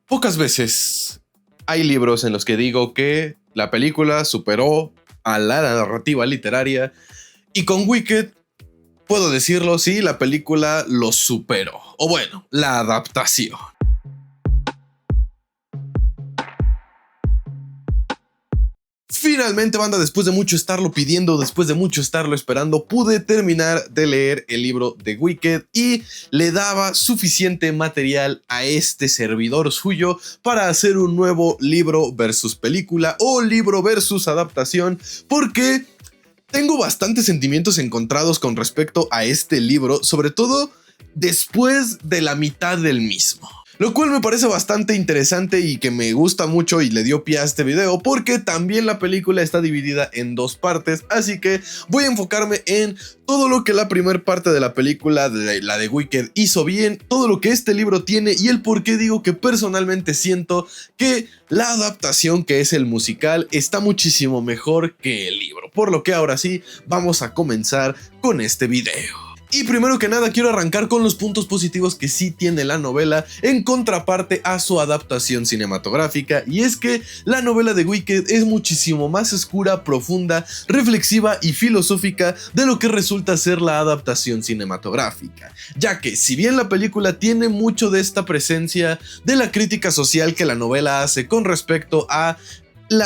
Pocas veces hay libros en los que digo que la película superó a la narrativa literaria, y con Wicked puedo decirlo, sí, la película lo superó, o bueno, la adaptación. Finalmente, banda, después de mucho estarlo pidiendo, después de mucho estarlo esperando, pude terminar de leer el libro de Wicked y le daba suficiente material a este servidor suyo para hacer un nuevo libro versus película o libro versus adaptación, porque tengo bastantes sentimientos encontrados con respecto a este libro, sobre todo después de la mitad del mismo. Lo cual me parece bastante interesante y que me gusta mucho y le dio pie a este video, porque también la película está dividida en dos partes, así que voy a enfocarme en todo lo que la primera parte de la película, la de Wicked, hizo bien, todo lo que este libro tiene y el por qué digo que personalmente siento que la adaptación, que es el musical, está muchísimo mejor que el libro. Por lo que ahora sí, vamos a comenzar con este video. Y primero que nada quiero arrancar con los puntos positivos que sí tiene la novela en contraparte a su adaptación cinematográfica, y es que la novela de Wicked es muchísimo más oscura, profunda, reflexiva y filosófica de lo que resulta ser la adaptación cinematográfica, ya que si bien la película tiene mucho de esta presencia de la crítica social que la novela hace con respecto a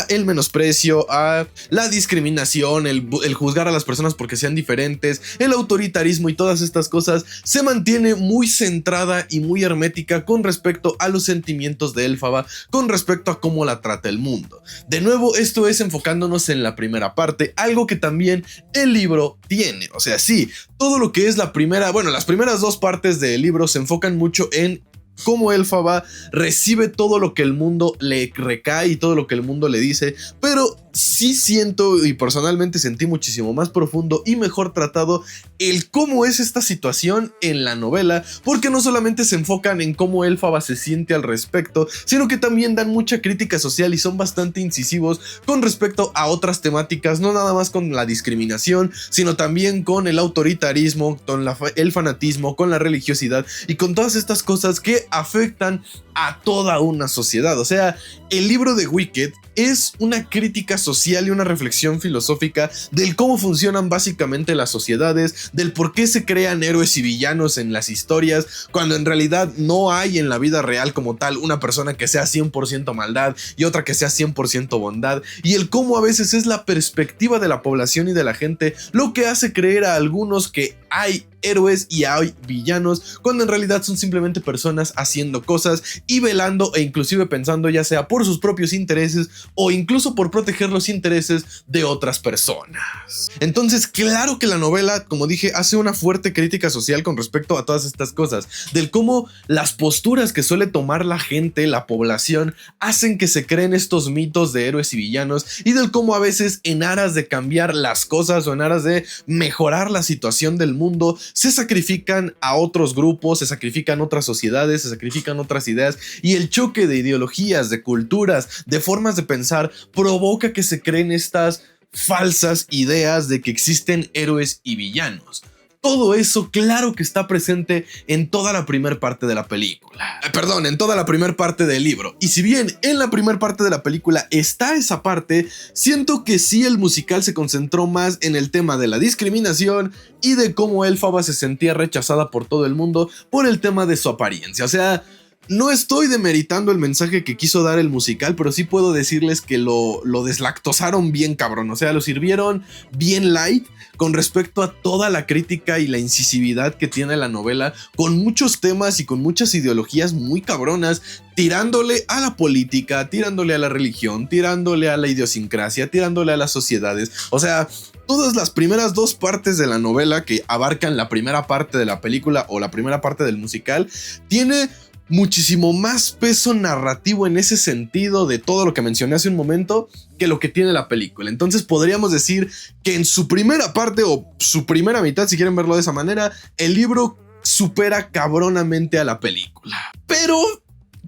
el menosprecio, a la discriminación, el juzgar a las personas porque sean diferentes, el autoritarismo y todas estas cosas, se mantiene muy centrada y muy hermética con respecto a los sentimientos de Elphaba, con respecto a cómo la trata el mundo. De nuevo, esto es enfocándonos en la primera parte, algo que también el libro tiene. O sea, sí, todo lo que es las primeras dos partes del libro se enfocan mucho en cómo Elphaba recibe todo lo que el mundo le recae y todo lo que el mundo le dice, pero sí siento y personalmente sentí muchísimo más profundo y mejor tratado el cómo es esta situación en la novela, porque no solamente se enfocan en cómo Elphaba se siente al respecto, sino que también dan mucha crítica social y son bastante incisivos con respecto a otras temáticas, no nada más con la discriminación, sino también con el autoritarismo, con el fanatismo, con la religiosidad y con todas estas cosas que afectan a toda una sociedad. O sea, el libro de Wicked es una crítica social y una reflexión filosófica del cómo funcionan básicamente las sociedades, del por qué se crean héroes y villanos en las historias, cuando en realidad no hay en la vida real como tal una persona que sea 100% maldad y otra que sea 100% bondad, y el cómo a veces es la perspectiva de la población y de la gente lo que hace creer a algunos que hay héroes y hay villanos, cuando en realidad son simplemente personas haciendo cosas y velando e inclusive pensando ya sea por sus propios intereses o incluso por proteger los intereses de otras personas. Entonces, claro que la novela, como dije, hace una fuerte crítica social con respecto a todas estas cosas, del cómo las posturas que suele tomar la gente, la población, hacen que se creen estos mitos de héroes y villanos, y del cómo a veces en aras de cambiar las cosas o en aras de mejorar la situación del mundo, se sacrifican a otros grupos, se sacrifican otras sociedades, se sacrifican otras ideas, y el choque de ideologías, de culturas, de formas de pensar provoca que se creen estas falsas ideas de que existen héroes y villanos. Todo eso claro que está presente en toda la primera parte de la película. En toda la primera parte del libro. Y si bien en la primera parte de la película está esa parte, siento que sí el musical se concentró más en el tema de la discriminación y de cómo Elphaba se sentía rechazada por todo el mundo por el tema de su apariencia. O sea, no estoy demeritando el mensaje que quiso dar el musical, pero sí puedo decirles que lo deslactosaron bien cabrón. O sea, lo sirvieron bien light con respecto a toda la crítica y la incisividad que tiene la novela, con muchos temas y con muchas ideologías muy cabronas, tirándole a la política, tirándole a la religión, tirándole a la idiosincrasia, tirándole a las sociedades. O sea, todas las primeras dos partes de la novela que abarcan la primera parte de la película o la primera parte del musical, tiene muchísimo más peso narrativo en ese sentido de todo lo que mencioné hace un momento que lo que tiene la película. Entonces podríamos decir que en su primera parte o su primera mitad, si quieren verlo de esa manera, el libro supera cabronamente a la película. Pero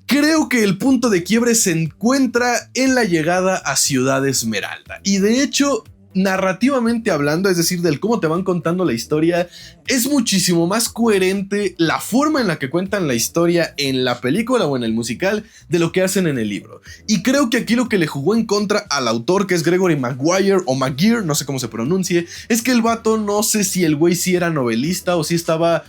creo que el punto de quiebre se encuentra en la llegada a Ciudad Esmeralda. Y de hecho, narrativamente hablando, es decir, del cómo te van contando la historia, es muchísimo más coherente la forma en la que cuentan la historia en la película o en el musical de lo que hacen en el libro. Y creo que aquí lo que le jugó en contra al autor, que es Gregory Maguire o Maguire, no sé cómo se pronuncie, es que el vato, no sé si el güey sí era novelista o si estaba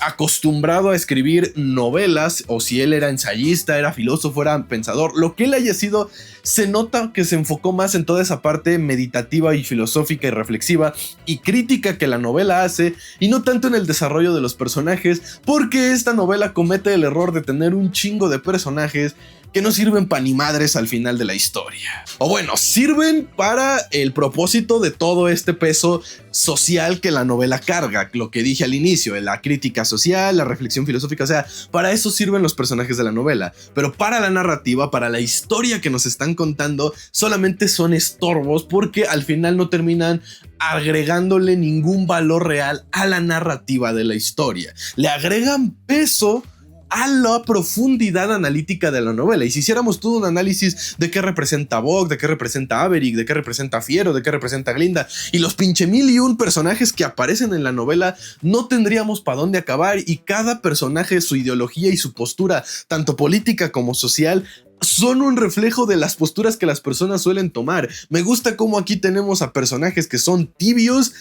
acostumbrado a escribir novelas, o si él era ensayista, era filósofo, era pensador, lo que él haya sido, se nota que se enfocó más en toda esa parte meditativa y filosófica y reflexiva y crítica que la novela hace, y no tanto en el desarrollo de los personajes, porque esta novela comete el error de tener un chingo de personajes que no sirven pa' ni madres al final de la historia. O bueno, sirven para el propósito de todo este peso social que la novela carga, lo que dije al inicio, la crítica social, la reflexión filosófica, o sea, para eso sirven los personajes de la novela, pero para la narrativa, para la historia que nos están contando, solamente son estorbos porque al final no terminan agregándole ningún valor real a la narrativa de la historia. Le agregan peso a la profundidad analítica de la novela. Y si hiciéramos todo un análisis de qué representa Vogue, de qué representa Averick, de qué representa Fiero, de qué representa Glinda y los pinche 1001 personajes que aparecen en la novela, no tendríamos para dónde acabar, y cada personaje, su ideología y su postura, tanto política como social, son un reflejo de las posturas que las personas suelen tomar. Me gusta cómo aquí tenemos a personajes que son tibios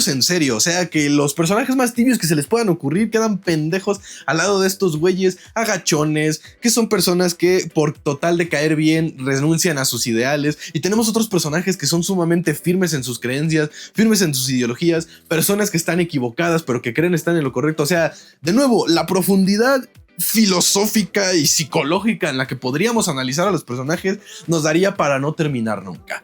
en serio, o sea, que los personajes más tibios que se les puedan ocurrir quedan pendejos al lado de estos güeyes agachones, que son personas que por total de caer bien renuncian a sus ideales, y tenemos otros personajes que son sumamente firmes en sus creencias, firmes en sus ideologías, personas que están equivocadas pero que creen estar en lo correcto. O sea, de nuevo, la profundidad filosófica y psicológica en la que podríamos analizar a los personajes nos daría para no terminar nunca.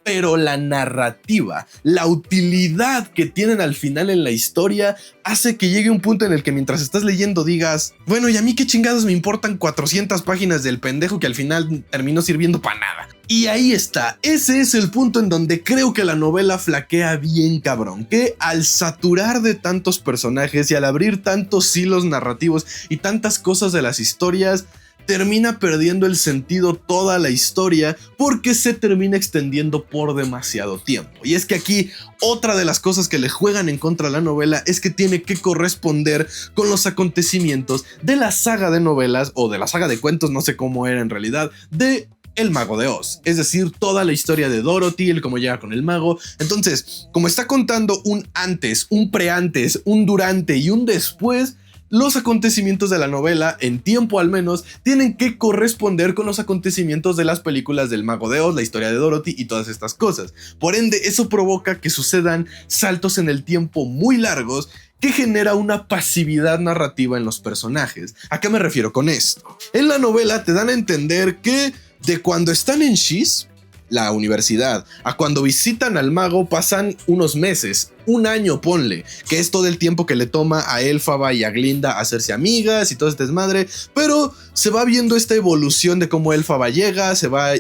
Pero la narrativa, la utilidad que tienen al final en la historia, hace que llegue un punto en el que mientras estás leyendo digas, bueno, ¿y a mí qué chingados me importan 400 páginas del pendejo que al final terminó sirviendo para nada? Y ahí está, ese es el punto en donde creo que la novela flaquea bien cabrón, que al saturar de tantos personajes y al abrir tantos hilos narrativos y tantas cosas de las historias, termina perdiendo el sentido toda la historia porque se termina extendiendo por demasiado tiempo. Y es que aquí otra de las cosas que le juegan en contra a la novela es que tiene que corresponder con los acontecimientos de la saga de novelas, o de la saga de cuentos, no sé cómo era en realidad, de El Mago de Oz, es decir, toda la historia de Dorothy, el cómo llega con el mago. Entonces, como está contando un antes, un preantes, un durante y un después, los acontecimientos de la novela, en tiempo al menos, tienen que corresponder con los acontecimientos de las películas del Mago de Oz, la historia de Dorothy y todas estas cosas. Por ende, eso provoca que sucedan saltos en el tiempo muy largos, que genera una pasividad narrativa en los personajes. ¿A qué me refiero con esto? En la novela te dan a entender que de cuando están en Shiz, la universidad, a cuando visitan al mago pasan unos meses, un año ponle, que es todo el tiempo que le toma a Elphaba y a Glinda hacerse amigas y todo este desmadre, pero se va viendo esta evolución de cómo Elphaba llega, se va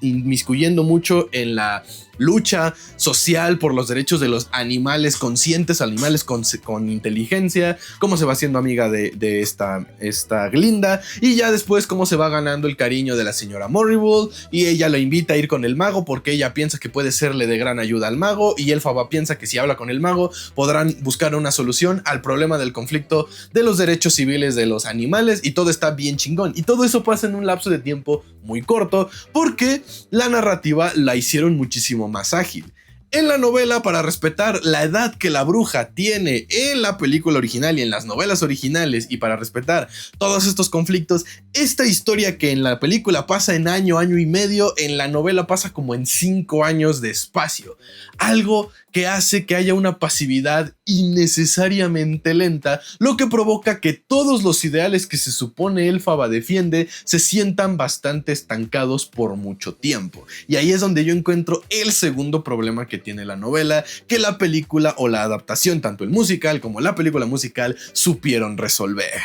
inmiscuyendo mucho en la lucha social por los derechos de los animales conscientes, animales con inteligencia, cómo se va haciendo amiga de esta Glinda, y ya después cómo se va ganando el cariño de la señora Morrible, y ella lo invita a ir con el mago porque ella piensa que puede serle de gran ayuda al mago, y Elphaba piensa que si habla con el mago podrán buscar una solución al problema del conflicto de los derechos civiles de los animales, y todo está bien chingón, y todo eso pasa en un lapso de tiempo muy corto porque la narrativa la hicieron muchísimo más ágil. En la novela, para respetar la edad que la bruja tiene en la película original y en las novelas originales, y para respetar todos estos conflictos, esta historia que en la película pasa en año y medio, en la novela pasa como en 5 años de espacio. Algo que hace que haya una pasividad innecesariamente lenta, lo que provoca que todos los ideales que se supone Elphaba defiende se sientan bastante estancados por mucho tiempo. Y ahí es donde yo encuentro el segundo problema que tiene la novela, que la película o la adaptación, tanto el musical como la película musical, supieron resolver.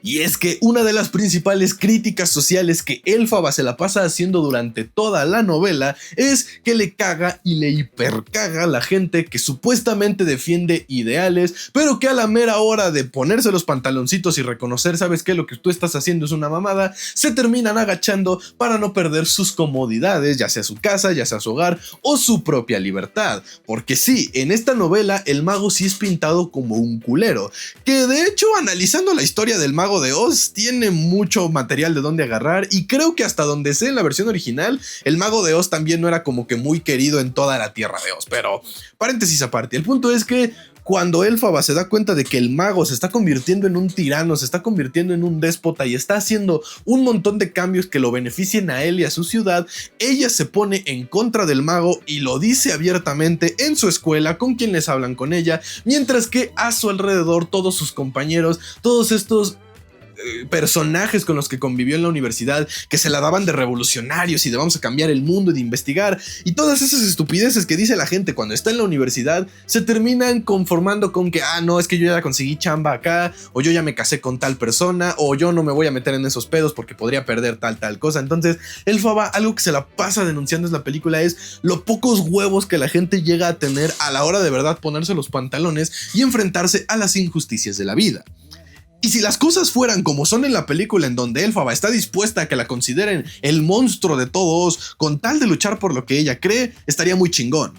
Y es que una de las principales críticas sociales que Elphaba se la pasa haciendo durante toda la novela es que le caga y le hipercaga a la gente que supuestamente defiende ideales, pero que a la mera hora de ponerse los pantaloncitos y reconocer, ¿sabes qué? Lo que tú estás haciendo es una mamada, se terminan agachando para no perder sus comodidades, ya sea su casa, ya sea su hogar o su propia libertad. Porque sí, en esta novela el mago sí es pintado como un culero, que de hecho, analizando la historia del Mago de Oz, tiene mucho material de donde agarrar, y creo que hasta donde sé en la versión original, el Mago de Oz también no era como que muy querido en toda la Tierra de Oz, pero paréntesis aparte, el punto es que cuando Elphaba se da cuenta de que el mago se está convirtiendo en un tirano, se está convirtiendo en un déspota y está haciendo un montón de cambios que lo beneficien a él y a su ciudad, ella se pone en contra del mago y lo dice abiertamente en su escuela con quienes hablan con ella, mientras que a su alrededor todos sus compañeros, todos estos personajes con los que convivió en la universidad, que se la daban de revolucionarios y de vamos a cambiar el mundo y de investigar, y todas esas estupideces que dice la gente cuando está en la universidad, se terminan conformando con que, no, es que yo ya conseguí chamba acá, o yo ya me casé con tal persona, o yo no me voy a meter en esos pedos porque podría perder tal cosa. Entonces Elphaba, algo que se la pasa denunciando en la película es lo pocos huevos que la gente llega a tener a la hora de verdad ponerse los pantalones y enfrentarse a las injusticias de la vida. Y si las cosas fueran como son en la película, en donde Elphaba está dispuesta a que la consideren el monstruo de todos con tal de luchar por lo que ella cree, estaría muy chingón.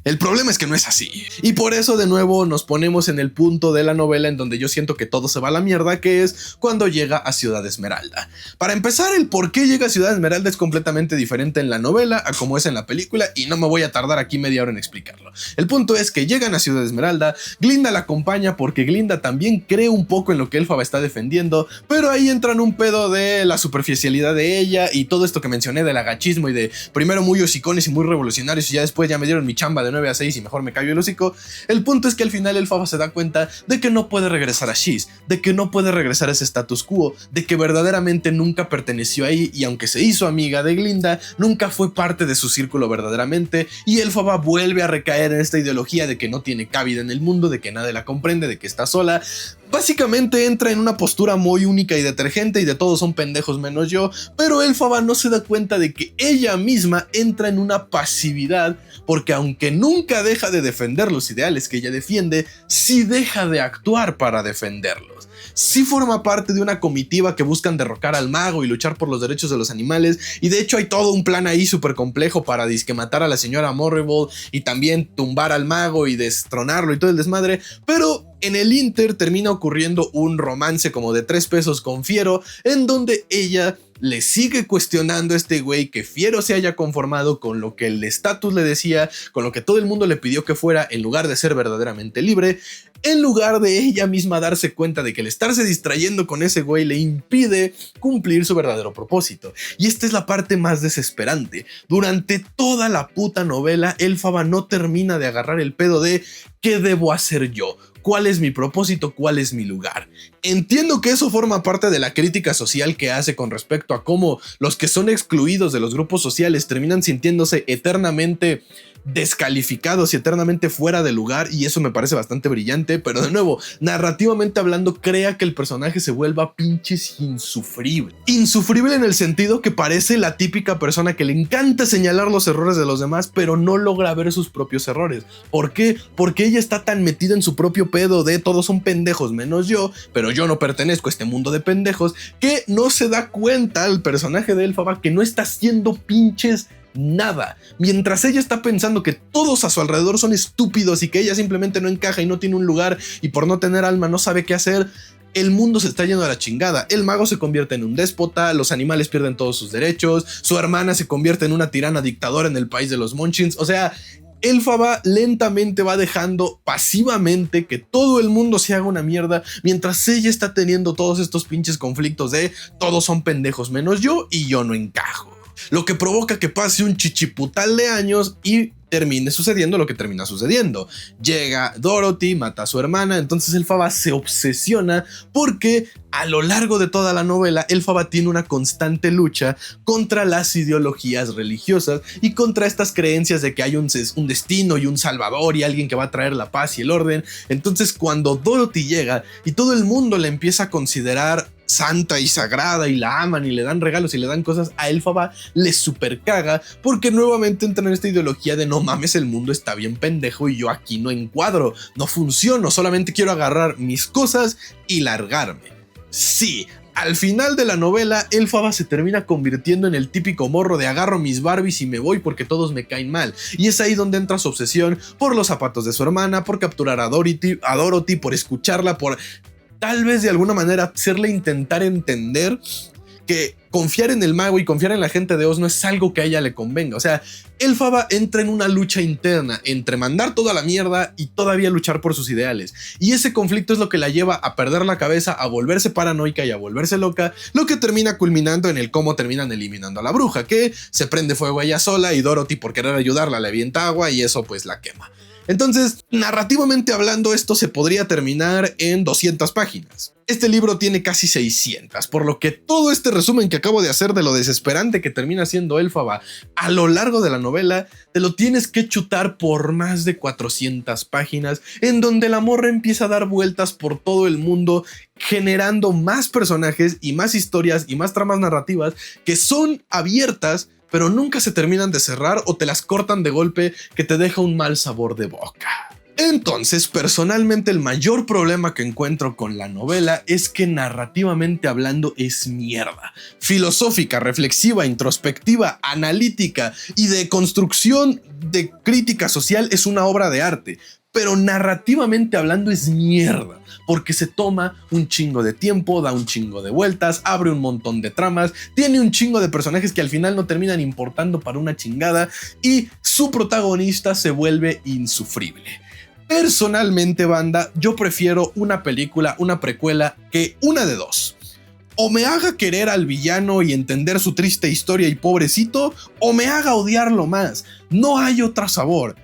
El problema es que no es así. Y por eso de nuevo nos ponemos en el punto de la novela en donde yo siento que todo se va a la mierda, que es cuando llega a Ciudad Esmeralda. Para empezar, el por qué llega a Ciudad Esmeralda es completamente diferente en la novela a como es en la película, y no me voy a tardar aquí media hora en explicarlo. El punto es que llegan a Ciudad Esmeralda, Glinda la acompaña porque Glinda también cree un poco en lo que Elphaba está defendiendo, pero ahí entran un pedo de la superficialidad de ella y todo esto que mencioné del agachismo y de primero muy hocicones y muy revolucionarios y ya después ya me dieron mi chamba de 9 a 6 y mejor me callo el hocico. El punto es que al final Elphaba se da cuenta de que no puede regresar a Shees, de que no puede regresar a ese status quo, de que verdaderamente nunca perteneció ahí, y aunque se hizo amiga de Glinda, nunca fue parte de su círculo verdaderamente, y Elphaba vuelve a recaer en esta ideología de que no tiene cabida en el mundo, de que nadie la comprende, de que está sola. Básicamente entra en una postura muy única y detergente y de todos son pendejos menos yo, pero Elphaba no se da cuenta de que ella misma entra en una pasividad, porque aunque nunca deja de defender los ideales que ella defiende, sí deja de actuar para defenderlos. Sí forma parte de una comitiva que buscan derrocar al mago y luchar por los derechos de los animales, y de hecho hay todo un plan ahí súper complejo para disque matar a la señora Morrible y también tumbar al mago y destronarlo y todo el desmadre, pero en el Inter termina ocurriendo un romance como de 3 pesos con Fiero, en donde ella le sigue cuestionando a este güey que Fiero se haya conformado con lo que el estatus le decía, con lo que todo el mundo le pidió que fuera, en lugar de ser verdaderamente libre, en lugar de ella misma darse cuenta de que el estarse distrayendo con ese güey le impide cumplir su verdadero propósito. Y esta es la parte más desesperante. Durante toda la puta novela, Elphaba no termina de agarrar el pedo de ¿qué debo hacer yo? ¿Cuál es mi propósito? ¿Cuál es mi lugar? Entiendo que eso forma parte de la crítica social que hace con respecto a cómo los que son excluidos de los grupos sociales terminan sintiéndose eternamente descalificados y eternamente fuera de lugar, y eso me parece bastante brillante, pero de nuevo, narrativamente hablando, crea que el personaje se vuelva pinches insufrible. Insufrible en el sentido que parece la típica persona que le encanta señalar los errores de los demás, pero no logra ver sus propios errores. ¿Por qué? Porque ella está tan metida en su propio pedo de todos son pendejos menos yo, pero yo no pertenezco a este mundo de pendejos, que no se da cuenta el personaje de Elphaba que no está haciendo pinches nada. Mientras ella está pensando que todos a su alrededor son estúpidos y que ella simplemente no encaja y no tiene un lugar y por no tener alma no sabe qué hacer, el mundo se está yendo a la chingada. El mago se convierte en un déspota, los animales pierden todos sus derechos, su hermana se convierte en una tirana dictadora en el país de los Munchkins. O sea, Elphaba lentamente va dejando pasivamente que todo el mundo se haga una mierda, mientras ella está teniendo todos estos pinches conflictos de todos son pendejos menos yo y yo no encajo. Lo que provoca que pase un chichiputal de años y termine sucediendo lo que termina sucediendo. Llega Dorothy, mata a su hermana, entonces Elphaba se obsesiona porque a lo largo de toda la novela Elphaba tiene una constante lucha contra las ideologías religiosas y contra estas creencias de que hay un destino y un salvador y alguien que va a traer la paz y el orden. Entonces cuando Dorothy llega y todo el mundo la empieza a considerar santa y sagrada y la aman y le dan regalos y le dan cosas, a Elphaba le super caga porque nuevamente entra en esta ideología de no mames, el mundo está bien pendejo y yo aquí no encuadro, no funciono, solamente quiero agarrar mis cosas y largarme. Sí, al final de la novela, Elphaba se termina convirtiendo en el típico morro de agarro mis Barbies y me voy porque todos me caen mal. Y es ahí donde entra su obsesión por los zapatos de su hermana, por capturar a Dorothy, por escucharla, por tal vez de alguna manera hacerle intentar entender que confiar en el mago y confiar en la gente de Oz no es algo que a ella le convenga. O sea, Elphaba entra en una lucha interna entre mandar toda la mierda y todavía luchar por sus ideales. Y ese conflicto es lo que la lleva a perder la cabeza, a volverse paranoica y a volverse loca, lo que termina culminando en el cómo terminan eliminando a la bruja, que se prende fuego ella sola y Dorothy, por querer ayudarla, le avienta agua y eso pues la quema. Entonces, narrativamente hablando, esto se podría terminar en 200 páginas. Este libro tiene casi 600, por lo que todo este resumen que acabo de hacer de lo desesperante que termina siendo Elphaba a lo largo de la novela, te lo tienes que chutar por más de 400 páginas, en donde la morra empieza a dar vueltas por todo el mundo, generando más personajes y más historias y más tramas narrativas que son abiertas, pero nunca se terminan de cerrar o te las cortan de golpe que te deja un mal sabor de boca. Entonces, personalmente, el mayor problema que encuentro con la novela es que narrativamente hablando es mierda. Filosófica, reflexiva, introspectiva, analítica y de construcción de crítica social es una obra de arte. Pero narrativamente hablando es mierda, porque se toma un chingo de tiempo, da un chingo de vueltas, abre un montón de tramas, tiene un chingo de personajes que al final no terminan importando para una chingada y su protagonista se vuelve insufrible. Personalmente, banda, yo prefiero una película, una precuela, que una de dos. O me haga querer al villano y entender su triste historia y pobrecito, o me haga odiarlo más. No hay otro sabor.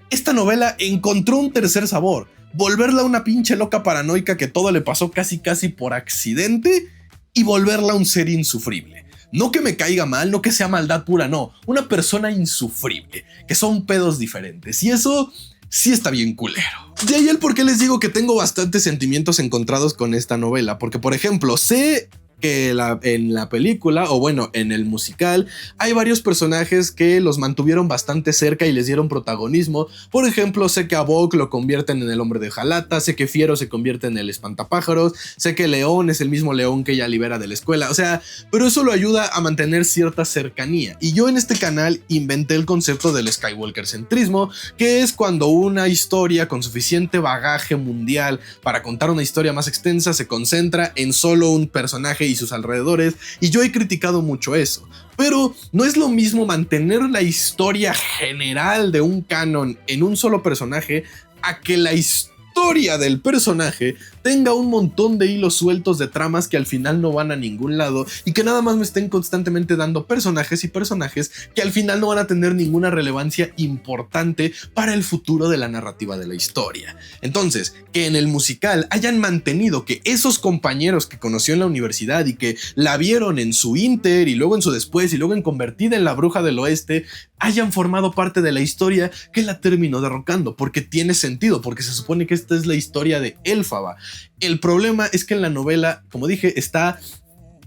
Esta novela encontró un tercer sabor, volverla una pinche loca paranoica que todo le pasó casi por accidente y volverla un ser insufrible. No que me caiga mal, no que sea maldad pura, no, una persona insufrible, que son pedos diferentes y eso sí está bien culero. De ahí el por qué les digo que tengo bastantes sentimientos encontrados con esta novela, porque por ejemplo, sé que en la película, o bueno, en el musical, hay varios personajes que los mantuvieron bastante cerca y les dieron protagonismo. Por ejemplo, sé que a Boq lo convierten en el hombre de Jalata, sé que Fiero se convierte en el espantapájaros, sé que León es el mismo León que ella libera de la escuela, o sea, pero eso lo ayuda a mantener cierta cercanía. Y yo en este canal inventé el concepto del Skywalker centrismo, que es cuando una historia con suficiente bagaje mundial para contar una historia más extensa se concentra en solo un personaje y sus alrededores, y yo he criticado mucho eso, pero no es lo mismo mantener la historia general de un canon en un solo personaje a que la historia del personaje tenga un montón de hilos sueltos de tramas que al final no van a ningún lado y que nada más me estén constantemente dando personajes y personajes que al final no van a tener ninguna relevancia importante para el futuro de la narrativa de la historia. Entonces, que en el musical hayan mantenido que esos compañeros que conoció en la universidad y que la vieron en su inter y luego en su después y luego en convertida en la bruja del oeste hayan formado parte de la historia que la terminó derrocando, porque tiene sentido, porque se supone que esta es la historia de Elphaba. El problema es que en la novela, como dije, está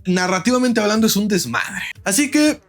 narrativamente hablando es un desmadre. Así que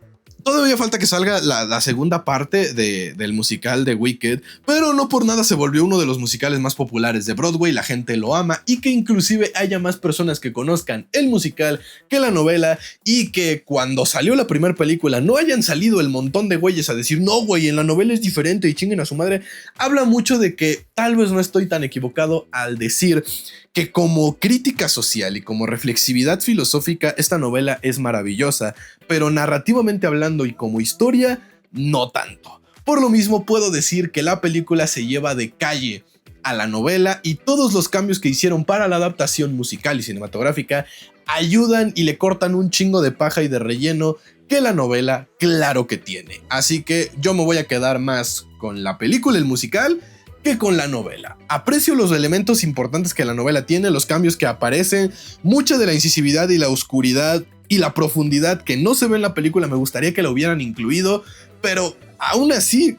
todavía falta que salga la segunda parte del musical de Wicked, pero no por nada se volvió uno de los musicales más populares de Broadway, la gente lo ama y que inclusive haya más personas que conozcan el musical que la novela y que cuando salió la primera película no hayan salido el montón de güeyes a decir no güey, en la novela es diferente y chinguen a su madre, habla mucho de que tal vez no estoy tan equivocado al decir que como crítica social y como reflexividad filosófica esta novela es maravillosa, pero narrativamente hablando y como historia, no tanto. Por lo mismo puedo decir que la película se lleva de calle a la novela y todos los cambios que hicieron para la adaptación musical y cinematográfica ayudan y le cortan un chingo de paja y de relleno que la novela claro que tiene. Así que yo me voy a quedar más con la película, el musical, que con la novela. Aprecio los elementos importantes que la novela tiene, los cambios que aparecen, mucha de la incisividad y la oscuridad y la profundidad que no se ve en la película me gustaría que la hubieran incluido, pero aún así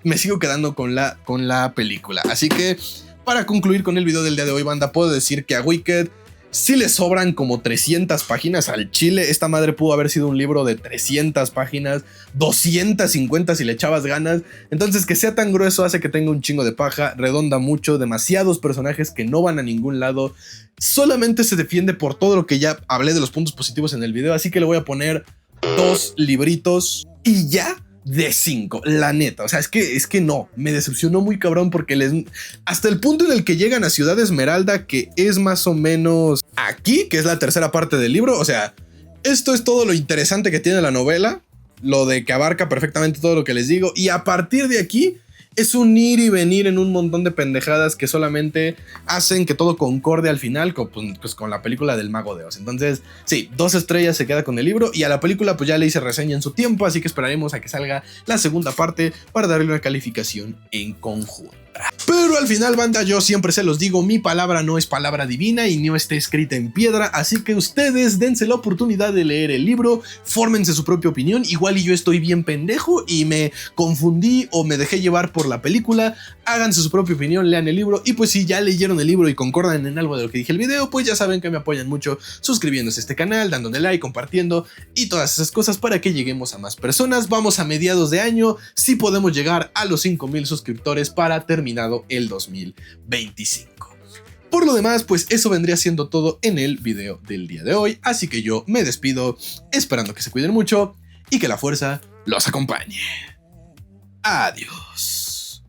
me sigo quedando con la película. Así que para concluir con el video del día de hoy, banda, puedo decir que a Wicked sí le sobran como 300 páginas al chile. Esta madre pudo haber sido un libro de 300 páginas, 250 si le echabas ganas. Entonces que sea tan grueso hace que tenga un chingo de paja, redonda mucho, demasiados personajes que no van a ningún lado. Solamente se defiende por todo lo que ya hablé de los puntos positivos en el video, así que le voy a poner 2 libritos y ya. De 5, la neta. O sea, es que no, me decepcionó muy cabrón porque hasta el punto en el que llegan a Ciudad Esmeralda, que es más o menos aquí, que es la tercera parte del libro. O sea, esto es todo lo interesante que tiene la novela, lo de que abarca perfectamente todo lo que les digo, y a partir de aquí es un ir y venir en un montón de pendejadas que solamente hacen que todo concorde al final pues con la película del Mago de Oz. Entonces, sí, 2 estrellas se queda con el libro, y a la película pues ya le hice reseña en su tiempo, así que esperaremos a que salga la segunda parte para darle una calificación en conjunto. Pero al final, banda, yo siempre se los digo, mi palabra no es palabra divina y no está escrita en piedra, así que ustedes dense la oportunidad de leer el libro, fórmense su propia opinión. Igual y yo estoy bien pendejo y me confundí o me dejé llevar por la película. Háganse su propia opinión, lean el libro, y pues si ya leyeron el libro y concordan en algo de lo que dije en el video, pues ya saben que me apoyan mucho suscribiéndose a este canal, dándole like, compartiendo y todas esas cosas para que lleguemos a más personas. Vamos a mediados de año, si podemos llegar a los 5,000 suscriptores para terminado el 2025. Por lo demás, pues eso vendría siendo todo en el video del día de hoy, así que yo me despido esperando que se cuiden mucho y que la fuerza los acompañe. Adiós.